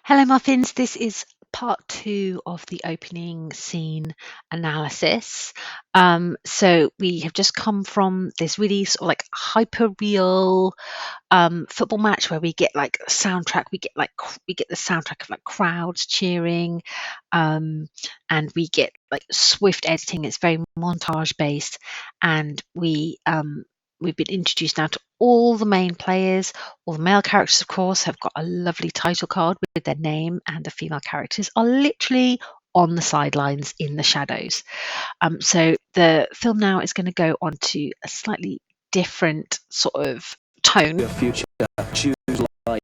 Hello, Muffins. This is part two of the opening scene analysis. So we have just come from this really sort of like hyper real football match where we get like soundtrack, we get the soundtrack of like crowds cheering, and we get like swift editing. It's very montage based, and we've been introduced now to all the main players. All the male characters, of course, have got a lovely title card with their name, and the female characters are literally on the sidelines in the shadows. So the film now is going to go on to a slightly different sort of tone. Your future, choose life.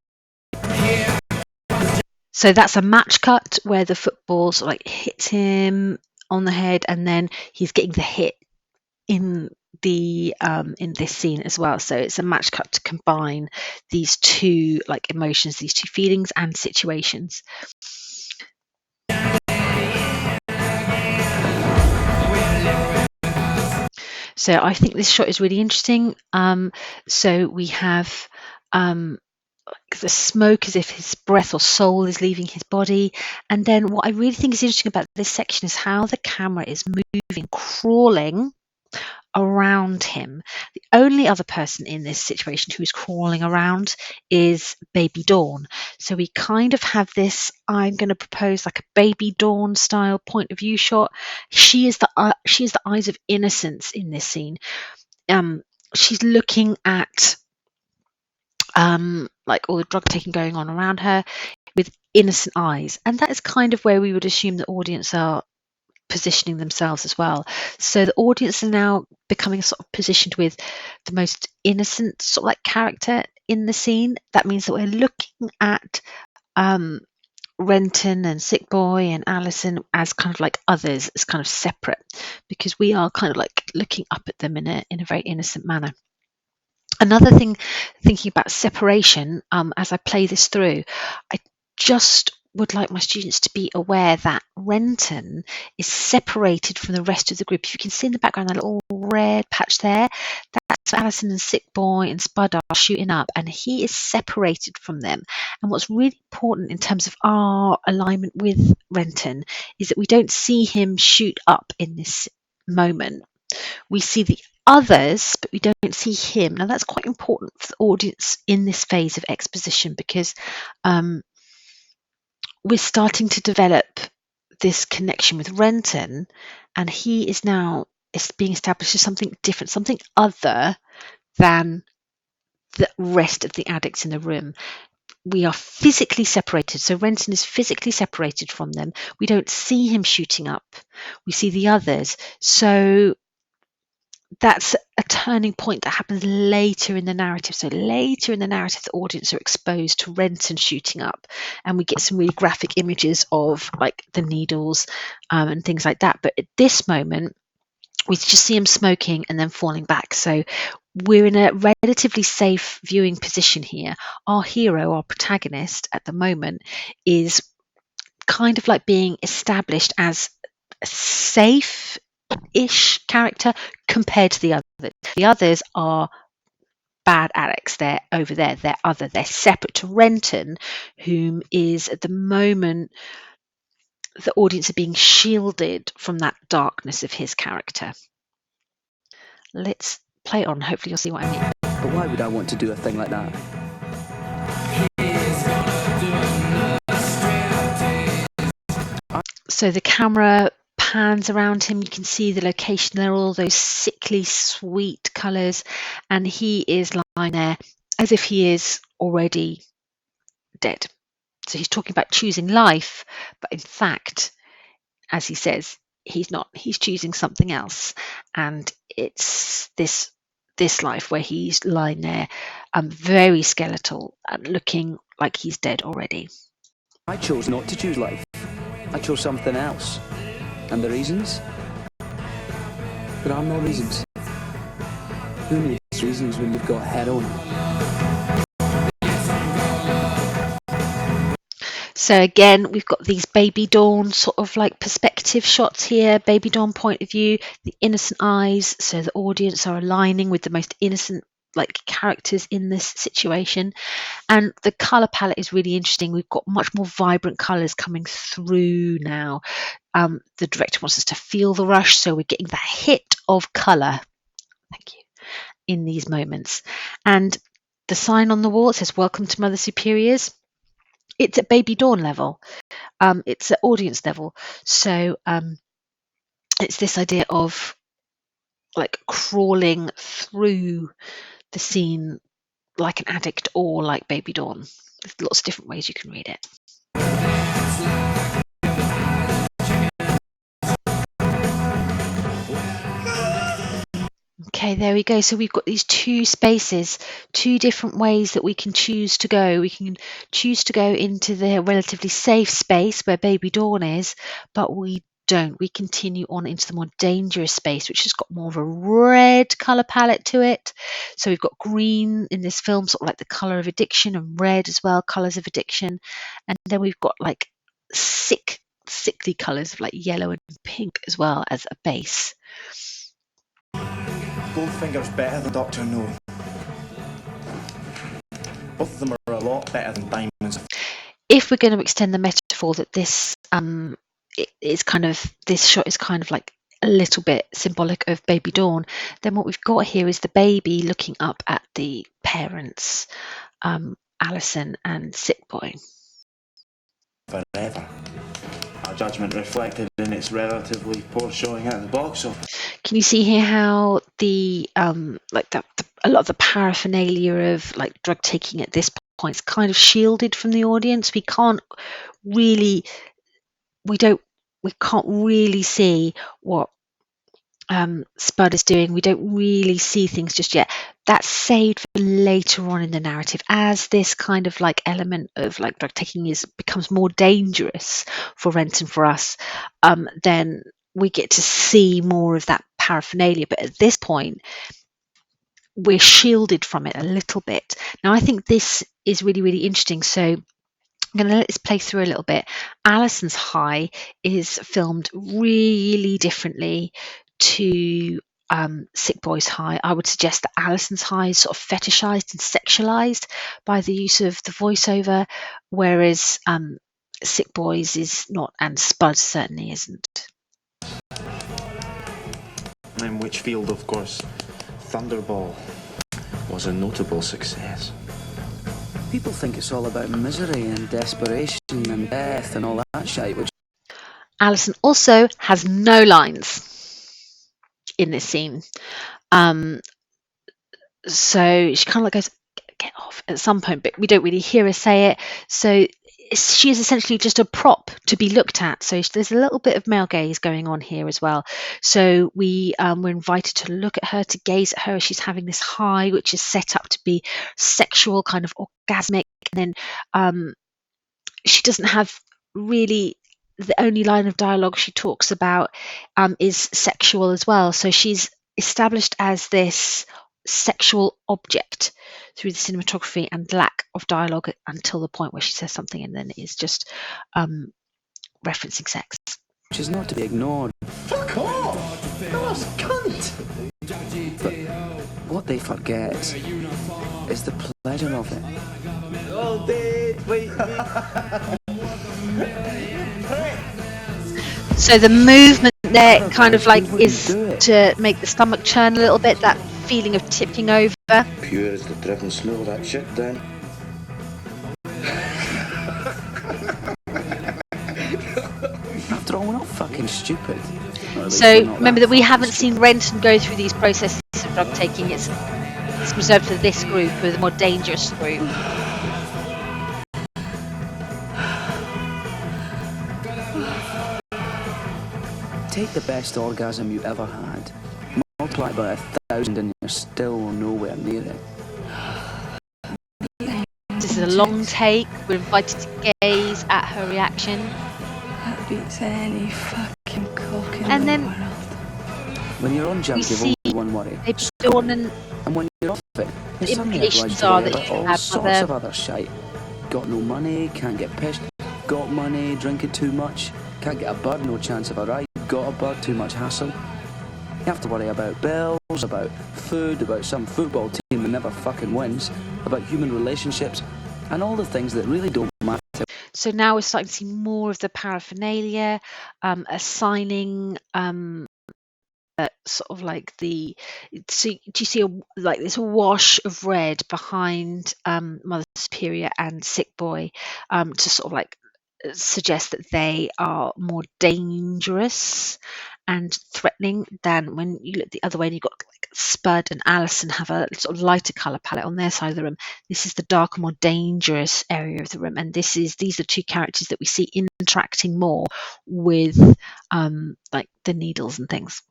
So that's a match cut where the football sort of like hits him on the head, and then he's getting the hit in this scene as well. So it's a match cut to combine these two like emotions, these two feelings and situations. So I think this shot is really interesting. So we have the smoke as if his breath or soul is leaving his body. And then what I really think is interesting about this section is how the camera is moving, crawling around him. The only other person in this situation who is crawling around is Baby Dawn. So we kind of have this, I'm going to propose like a Baby Dawn style point of view shot. She is the eyes of innocence in this scene. She's looking at like all the drug taking going on around her with innocent eyes, and that is kind of where we would assume the audience are positioning themselves as well. So the audience are now becoming sort of positioned with the most innocent sort of like character in the scene. That means that we're looking at Renton and Sick Boy and Alison as kind of like others, as kind of separate, because we are kind of like looking up at them in a very innocent manner. Another thing, thinking about separation, as I play this through, I just would like my students to be aware that Renton is separated from the rest of the group. If you can see in the background that little red patch there, that's Alison and Sick Boy and Spud are shooting up, and he is separated from them. And what's really important in terms of our alignment with Renton is that we don't see him shoot up in this moment. We see the others, but we don't see him. Now that's quite important for the audience in this phase of exposition, because we're starting to develop this connection with Renton, and he is now being established as something different, something other than the rest of the addicts in the room. We are physically separated. So Renton is physically separated from them. We don't see him shooting up. We see the others. So that's a turning point that happens later in the narrative. So later in the narrative, the audience are exposed to Renton shooting up, and we get some really graphic images of like the needles and things like that. But at this moment, we just see him smoking and then falling back. So we're in a relatively safe viewing position here. Our hero, our protagonist at the moment, is kind of like being established as a safe-ish character compared to the others. The others are bad addicts. They're over there. They're separate to Renton, whom is at the moment the audience are being shielded from that darkness of his character. Let's play it on. Hopefully you'll see what I mean. But why would I want to do a thing like that? So the camera pans around him. You can see the location. There are all those sickly sweet colours, and he is lying there as if he is already dead. So he's talking about choosing life, but in fact, as he says, he's not. He's choosing something else, and it's this life where he's lying there, very skeletal and looking like he's dead already. I chose not to choose life. I chose something else. And the reasons? There are no reasons. Who needs reasons when you've got heroin? So again, we've got these Baby Dawn sort of like perspective shots here, Baby Dawn point of view, the innocent eyes. So the audience are aligning with the most innocent like characters in this situation. And the color palette is really interesting. We've got much more vibrant colors coming through now. The director wants us to feel the rush, so we're getting that hit of color, thank you, in these moments. And the sign on the wall, it says welcome to Mother Superiors. It's at baby dawn level. It's at audience level. So it's this idea of like crawling through the scene like an addict or like baby dawn. There's lots of different ways you can read it. Okay, there we go. So we've got these two spaces, two different ways that we can choose to go. We can choose to go into the relatively safe space where baby dawn is, but we don't. We continue on into the more dangerous space, which has got more of a red color palette to it. So we've got green in this film, sort of like the color of addiction, and red as well, colors of addiction. And then we've got like sickly colors of like yellow and pink as well as a base. Goldfinger's better than Dr. No. Both of them are a lot better than diamonds. If we're going to extend the metaphor that this this shot is kind of like a little bit symbolic of baby dawn, then what we've got here is the baby looking up at the parents, Alison and Sick Boy. Forever. Our judgment reflected in its relatively poor showing at the box office. Can you see here how the a lot of the paraphernalia of like drug taking at this point is kind of shielded from the audience? We can't really see what Spud is doing. We don't really see things just yet. That's saved for later on in the narrative as this kind of like element of like drug taking becomes more dangerous for Renton, for us. Then we get to see more of that paraphernalia. But at this point, we're shielded from it a little bit. Now, I think this is really, really interesting. So I'm going to let this play through a little bit. Alison's high is filmed really differently to Sick Boy's high. I would suggest that Alison's high is sort of fetishized and sexualized by the use of the voiceover, whereas Sick Boy's is not, and Spud certainly isn't. In which field, of course, Thunderball was a notable success. People think it's all about misery and desperation and death and all that shit, which Alison also has no lines in this scene. So she kind of like goes, get off at some point, but we don't really hear her say it. So she is essentially just a prop to be looked at. So there's a little bit of male gaze going on here as well. So we're invited to look at her, to gaze at her as she's having this high, which is set up to be sexual, kind of orgasmic. And then she doesn't have really, the only line of dialogue she talks about is sexual as well. So she's established as this sexual object through the cinematography and lack of dialogue until the point where she says something and then it is just referencing sex. which is not to be ignored. Fuck off! That's cunt! But what they forget is the pleasure of it. Oh, Dave, wait. So the movement there kind of like is to make the stomach churn a little bit, that feeling of tipping over. Pure as the driven snow, that shit then. After all, we're not fucking stupid. So remember that we haven't seen Renton go through these processes of drug taking. It's reserved for this group, or the more dangerous group. Take the best orgasm you ever had, multiply it by 1,000 and you're still nowhere near it. This is a long take. We're invited to gaze at her reaction. That beats any fucking cock in And the then world. When you're on jump, we you've see only one worry. they put on an And when you're off it, you're suddenly implications obliged to are worry that about you all have sorts of other shite. Got no money, can't get pissed. Got money, drinking too much. Can't get a bird, no chance of a ride. Got a bird, too much hassle. You have to worry about bills, about food, about some football team team that never fucking wins, about human relationships, and all the things that really don't matter. So now we're starting to see more of the paraphernalia, assigning sort of like the. So do you see like this wash of red behind Mother Superior and Sick Boy to sort of like suggest that they are more dangerous and threatening than when you look the other way and you've got like Spud and Alison have a sort of lighter colour palette on their side of the room. This is the darker, more dangerous area of the room, and these are two characters that we see interacting more with like the needles and things.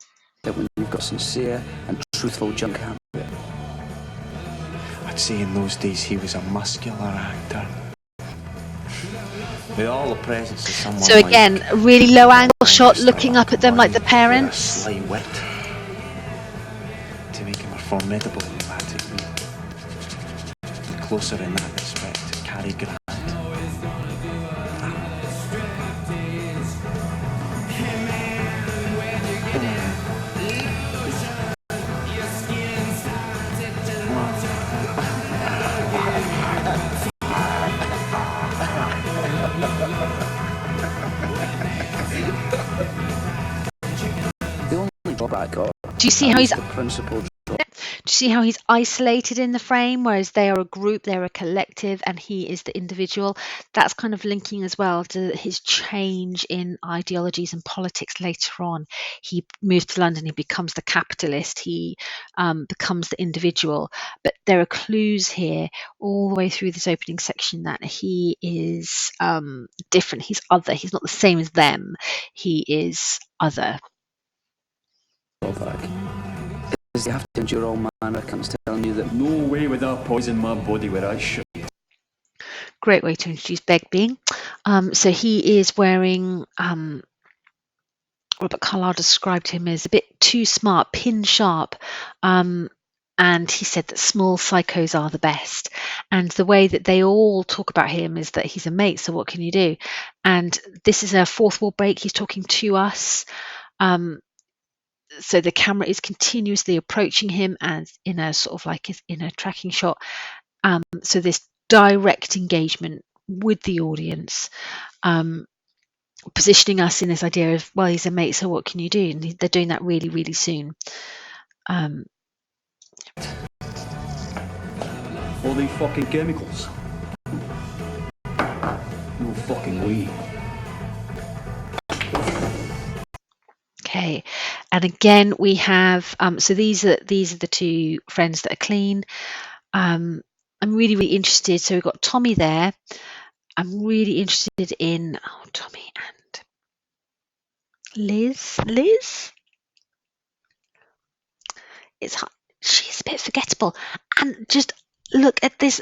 When you've got sincere and truthful junk habit. I'd say in those days he was a muscular actor. With all the presence of someone. So again, a really low angle shot looking up at them like the with parents. a sly wit to make him a formidable romantic lead. Closer in that respect to Cary Grant. The only drawback of Do you see how he's the principal Do you see how he's isolated in the frame, whereas they are a group, they're a collective, and he is the individual? That's kind of linking as well to his change in ideologies and politics later on. He moves to London, he becomes the capitalist, he becomes the individual. But there are clues here all the way through this opening section that he is different, he's other, he's not the same as them, he is other. drawback is you have to endure all manner of cunts telling you that No way would I poison my body with that shit. Great way to introduce Begbie. So he is wearing, Robert Carlyle described him as a bit too smart, pin sharp, and he said that small psychos are the best. And the way that they all talk about him is that he's a mate, so what can you do? And this is a fourth wall break, he's talking to us. So the camera is continuously approaching him and in a sort of like in a tracking shot. So this direct engagement with the audience, positioning us in this idea of, well, he's a mate, so what can you do? And they're doing that really, really soon. All these fucking chemicals. No fucking way. Okay, and again we have so these are the two friends that are clean. I'm really, really interested. So we've got Tommy there. I'm really interested in Tommy and Liz. She's a bit forgettable, and just look at this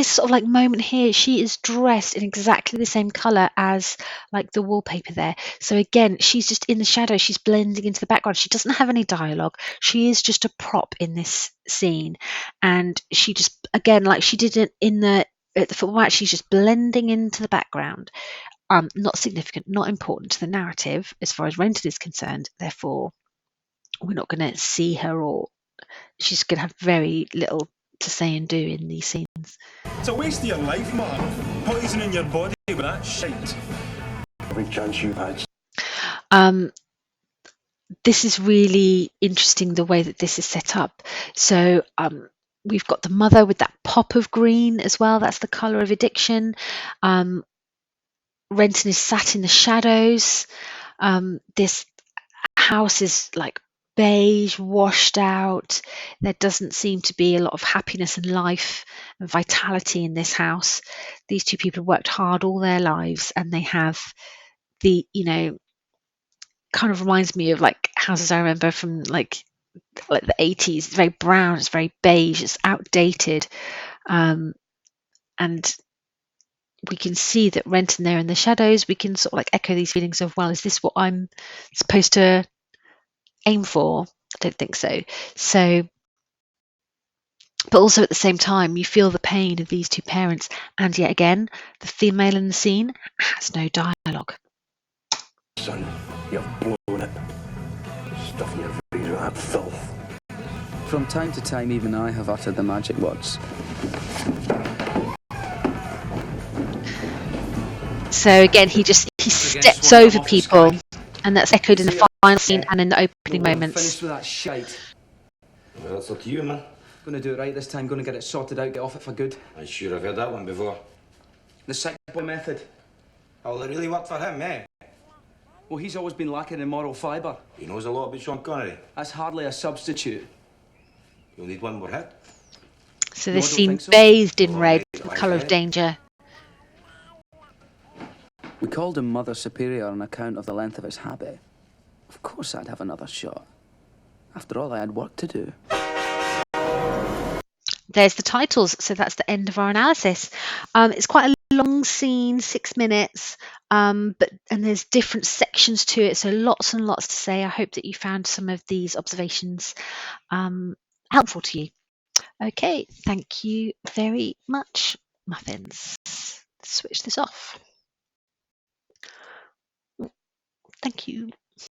sort of like moment here. She is dressed in exactly the same color as like the wallpaper there. So again, she's just in the shadow, she's blending into the background, she doesn't have any dialogue, she is just a prop in this scene, and she just, again, like she did it at the football match, she's just blending into the background. Not significant, not important to the narrative as far as Renton is concerned, therefore we're not going to see her, or she's going to have very little to say and do in these scenes. It's a waste of your life, man. Poisoning your body with that shit. Every chance you've had. This is really interesting, the way that this is set up. So we've got the mother with that pop of green as well. That's the colour of addiction. Renton is sat in the shadows. This house is like beige, washed out. There doesn't seem to be a lot of happiness and life and vitality in this house. These two people have worked hard all their lives, and they have the, kind of reminds me of like houses I remember from like the 80s. It's very brown, it's very beige, it's outdated, and we can see that Renton there in the shadows. We can sort of like echo these feelings of, well, is this what I'm supposed to aim for? I don't think so. But also at the same time, you feel the pain of these two parents, and yet again, the female in the scene has no dialogue. Son, you've blown it. Stuffing your face with that filth. From time to time, even I have uttered the magic words. So again, he steps over people, and that's echoed in the final scene and in the opening moments. Finished with that shite. Well, that's up to you, man. Gonna do it right this time, gonna get it sorted out, get off it for good. I'm sure I've heard that one before. The sick boy method. Oh, it really worked for him, eh? Well, he's always been lacking in moral fibre. He knows a lot about Sean Connery. That's hardly a substitute. You'll need one more hit. So No, this I don't scene think so. bathed in Oh, red, right, the I colour of get it. danger. We called him Mother Superior on account of the length of his habit. Of course I'd have another shot. After all, I had work to do. There's the titles, so that's the end of our analysis. It's quite a long scene, 6 minutes, and there's different sections to it, so lots and lots to say. I hope that you found some of these observations helpful to you. Okay, thank you very much, muffins. Switch this off. Thank you.